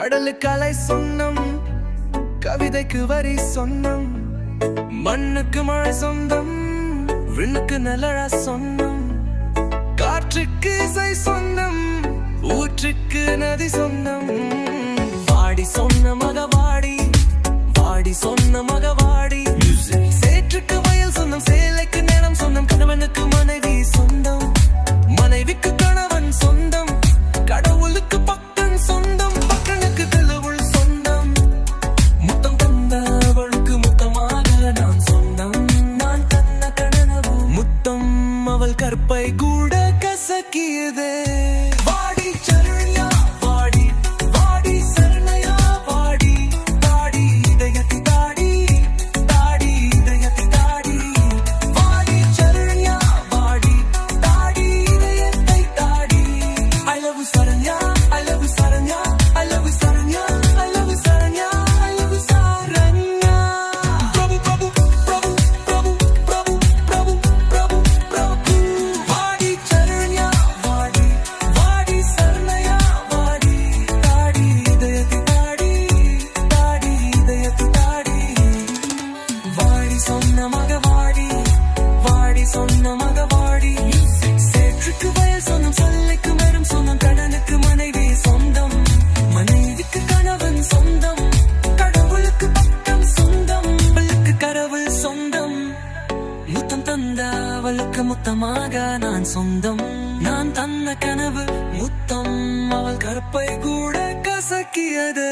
கடலுக்கு அலை சொந்தம், கவிதைக்கு வரி சொந்தம், மண்ணுக்கு மழை சொந்தம், விண்ணுக்கு நிழலா சொந்தம், காற்றுக்கு இசை சொந்தம், ஊற்றுக்கு நதி சொந்தம். வாடி சொன்ன மகவாடி, வாடி சொன்ன மகவாடி, சேற்றுக்கு வயல் சொந்தம், சேலைக்கு நேரம் சொந்தம், கணவனுக்கு மனைவி சொந்தம், மனைவிக்கு கணவன் சொந்தம், கடவுளுக்கு பக்கம் சொந்தம், பக்கனுக்கு கடவுள் சொந்தம், முத்தம் தந்த அவளுக்கு முத்தமாக நான் சொந்தம், நான் தந்த கனவு முத்தம் அவள் கற்பை கூட கசக்கியது. வாடி சரண்யா வாடி, வாடி சரண்யா வாடி, தாடி இதயத்தி தாடி, தாடி இதயத்தி தாடி, வாடி சரண்யா வாடி, தாடி இதயத்தை தாடி. I love you Saranya, I love you Saranya, I love you Saranya, I love you Saranya, I love you Saranya. பிரபு பிரபு பிரபு பிரபு பிரபு பிரபு பிரபு பிரபு. வாடி சரண்யா வாடி, வாடி சரண்யா வாடி, தாடி இதயத்தி தாடி, தாடி இதயத்தி தாடி. வாடி சொன்ன மகவாடி, வாடி சொன்ன மகவாடி, சேற்றுக்கு வயல் சொந்தம், சொல்லைக்கு மரம் சொந்தம், கடனுக்கு மனைவி சொந்தம், மனைவிக்கு கணவன் சொந்தம், கடவுளுக்கு பக்கம் சொந்தம், அவளுக்கு கடவுள் சொந்தம், முத்தம் தந்த அவளுக்கு முத்தமாக நான் சொந்தம், நான் தந்த கனவு முத்தம் அவள் கற்பை கூட கசக்கியது.